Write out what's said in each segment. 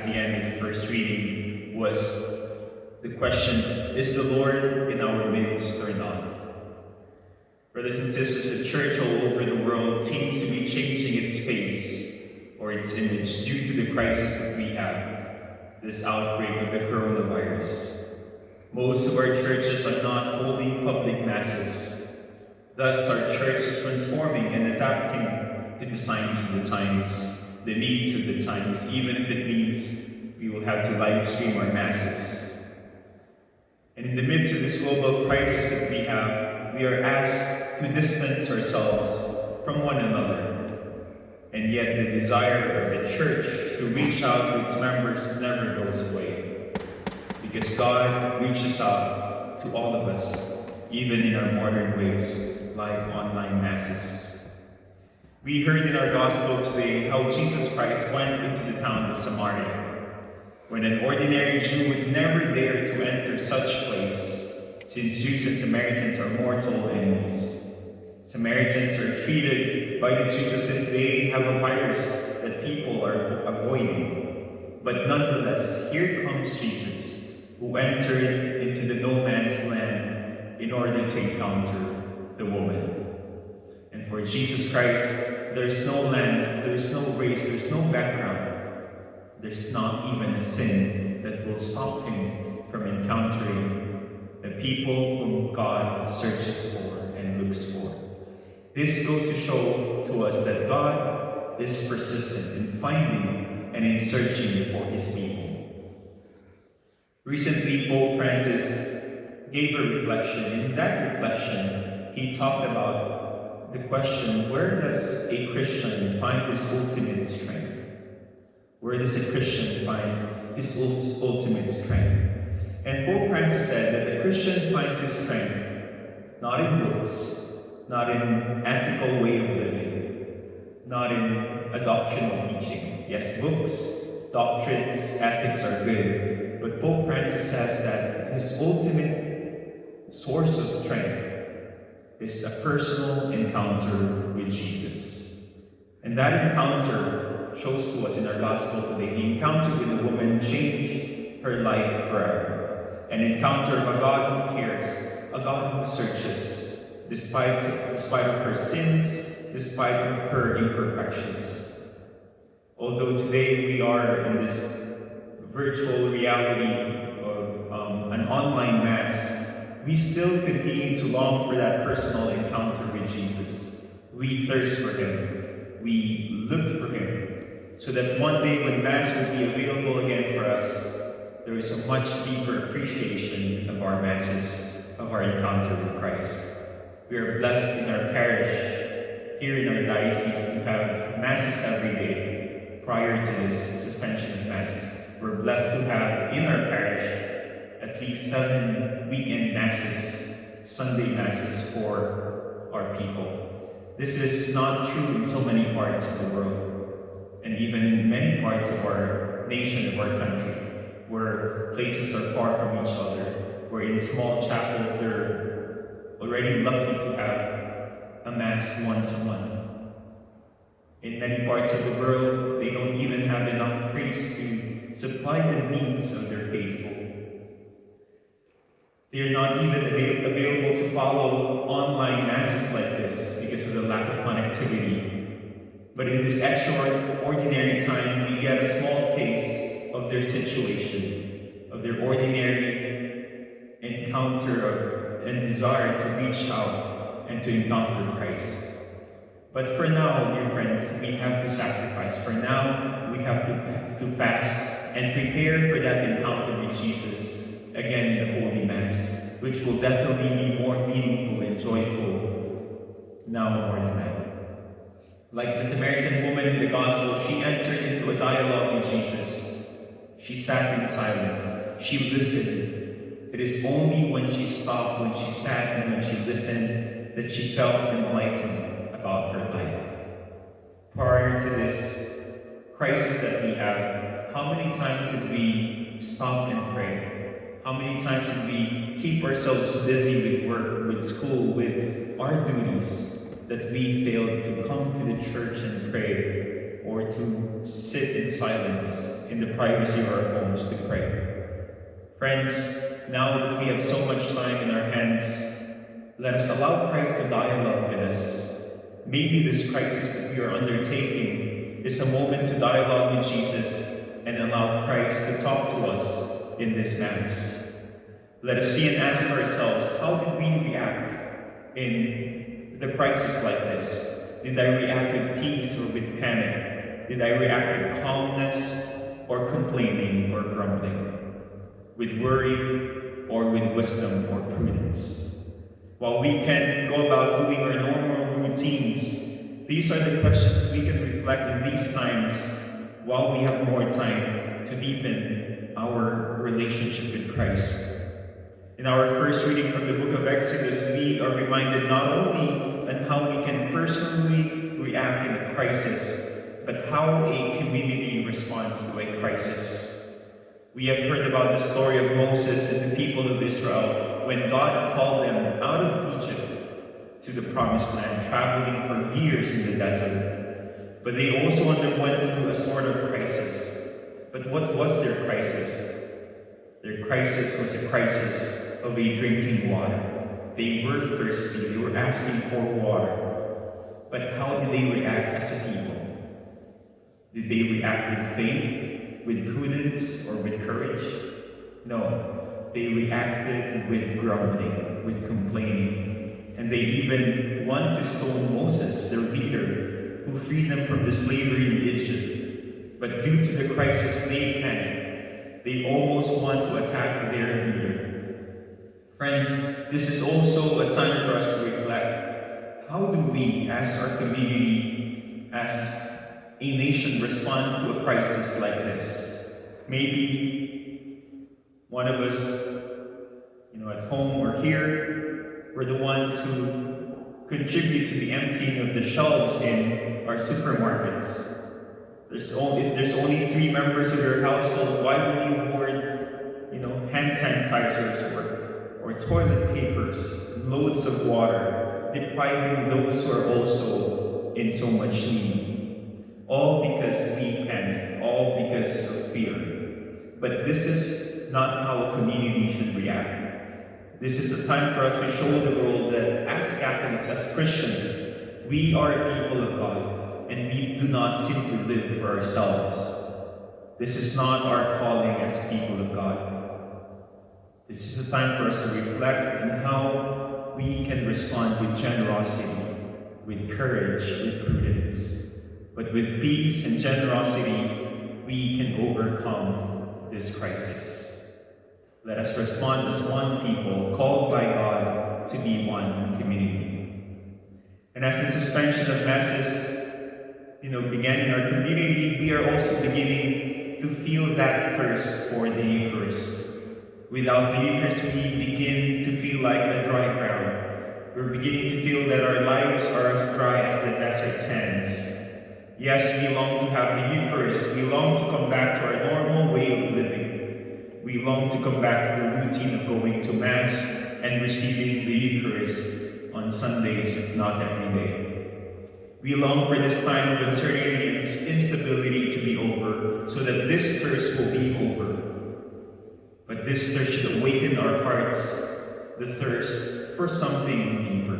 the end of the first reading was the question, is the Lord in our midst or not? Brothers and sisters, the church all over the world seems to be changing its face or its image due to the crisis that we have, this outbreak of the coronavirus. Most of our churches are not holding public masses. Thus, our church is transforming and adapting to the signs of the times, the needs of the times, even if it means we will have to live stream our masses. And in the midst of this global crisis that we are asked to distance ourselves from one another. And yet the desire of the church to reach out to its members never goes away. Because God reaches out to all of us, even in our modern ways, like online masses. We heard in our gospel today how Jesus Christ went into the town of Samaria, when an ordinary Jew would never dare to enter such place, since Jews and Samaritans are mortal enemies. Samaritans are treated by the Jews as if they have a virus that people are avoiding. But nonetheless, here comes Jesus, who entered into the no man's land in order to encounter the woman. And for Jesus Christ, there's no land, there's no race, there's no background. There's not even a sin that will stop him from encountering the people whom God searches for and looks for. This goes to show to us that God is persistent in finding and in searching for his people. Recently, Pope Francis gave a reflection. In that reflection, he talked about the question, where does a Christian find his ultimate strength? Where does a Christian find his ultimate strength? And Pope Francis said that the Christian finds his strength not in books, not in ethical way of living, not in a doctrinal teaching. Yes, books, doctrines, ethics are good, but Pope Francis says that his ultimate source of strength is a personal encounter with Jesus. And that encounter shows to us in our gospel today. The encounter with the woman changed her life forever. An encounter of a God who cares, a God who searches, despite of her sins, despite of her imperfections. Although today we are in this virtual reality of an online mass, we still continue to long for that personal encounter with Jesus. We thirst for him. We look for him, so that one day when Mass will be available again for us, there is a much deeper appreciation of our Masses, of our encounter with Christ. We are blessed in our parish, here in our diocese, to have Masses every day prior to this suspension of Masses. We're blessed to have in our parish at least 7 weekend Masses, Sunday Masses for our people. This is not true in so many parts of the world, and even in many parts of our nation, of our country, where places are far from each other, where in small chapels they're already lucky to have a Mass once a month. In many parts of the world, they don't even have enough priests to supply the needs of their faithful. They are not even available to follow online Masses like this because of the lack of connectivity. But in this extraordinary time, we get a small taste of their situation, of their ordinary encounter and desire to reach out and to encounter Christ. But for now, dear friends, we have to sacrifice. For now, we have to fast and prepare for that encounter with Jesus again in the Holy Mass, which will definitely be more meaningful and joyful now more than ever. Like the Samaritan woman in the Gospel, she entered into a dialogue with Jesus. She sat in silence. She listened. It is only when she stopped, when she sat and when she listened, that she felt enlightened about her life. Prior to this crisis that we have, how many times did we stop and pray? How many times did we keep ourselves busy with work, with school, with our duties, that we failed to come to the church and pray, or to sit in silence in the privacy of our homes to pray. Friends, now that we have so much time in our hands, let us allow Christ to dialogue with us. Maybe this crisis that we are undertaking is a moment to dialogue with Jesus and allow Christ to talk to us in this Mass. Let us see and ask ourselves, how did we react in the crisis like this? Did I react with peace or with panic? Did I react with calmness or complaining or grumbling? With worry or with wisdom or prudence? While we can go about doing our normal routines, these are the questions we can reflect in these times while we have more time to deepen our relationship with Christ. In our first reading from the book of Exodus, we are reminded not only on how we can personally react in a crisis, but how a community responds to a crisis. We have heard about the story of Moses and the people of Israel when God called them out of Egypt to the promised land, traveling for years in the desert. But they also underwent through a sort of crisis. But what was their crisis? Their crisis was a crisis of a drinking water. They were thirsty, they were asking for water. But how did they react as a people? Did they react with faith, with prudence, or with courage? No, they reacted with grumbling, with complaining. And they even want to stone Moses, their leader, who freed them from the slavery in Egypt. But due to the crisis, they panicked. They almost want to attack their leader. Friends, this is also a time for us to reflect. How do we, as our community, as a nation, respond to a crisis like this? Maybe one of us, at home or here, we're the ones who contribute to the emptying of the shelves in our supermarkets. If there's only 3 members of your household, why will you hoard, hand sanitizers or toilet papers, loads of water, depriving those who are also in so much need? All because we panic, all because of fear. But this is not how a community should react. This is a time for us to show the world that as Catholics, as Christians, we are a people of God, and we do not simply live for ourselves. This is not our calling as people of God. This is a time for us to reflect on how we can respond with generosity, with courage, with prudence. But with peace and generosity, we can overcome this crisis. Let us respond as one people, called by God to be one community. And as the suspension of masses, began in our community, we are also beginning to feel that thirst for the Eucharist. Without the Eucharist, we begin to feel like a dry ground. We're beginning to feel that our lives are as dry as the desert sands. Yes, we long to have the Eucharist. We long to come back to our normal way of living. We long to come back to the routine of going to Mass and receiving the Eucharist on Sundays, if not every day. We long for this time of uncertainty and instability to be over, so that this thirst will be over. But this thirst should awaken our hearts, the thirst for something deeper.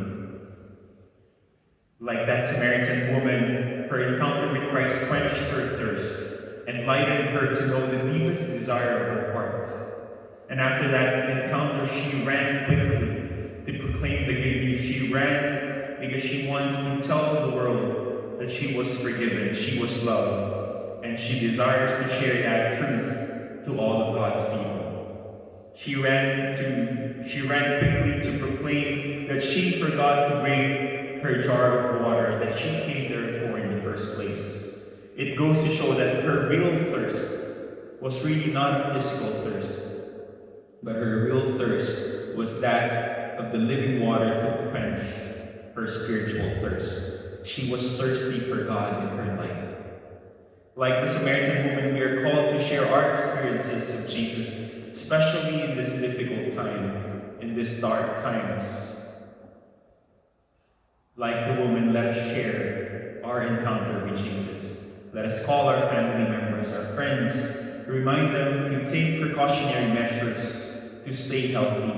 Like that Samaritan woman, her encounter with Christ quenched her thirst, enlightened her to know the deepest desire of her heart. And after that encounter, she ran quickly to proclaim the good news. She ran because she wants to tell the world that she was forgiven, she was loved, and she desires to share that truth to all of God's people. She ran quickly to proclaim that she forgot to bring her jar of water that she came there for in the first place. It goes to show that her real thirst was really not a physical thirst, but her real thirst was that of the living water to quench her spiritual thirst. She was thirsty for God in her life. Like the Samaritan woman, we are called to share our experiences of Jesus, especially in this difficult time, in these dark times. Like the woman, let us share our encounter with Jesus. Let us call our family members, our friends, remind them to take precautionary measures to stay healthy,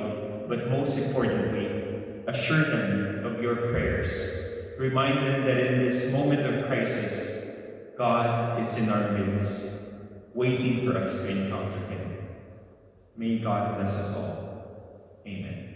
but most importantly, assure them of your prayers. Remind them that in this moment of crisis, God is in our midst, waiting for us to encounter Him. May God bless us all. Amen.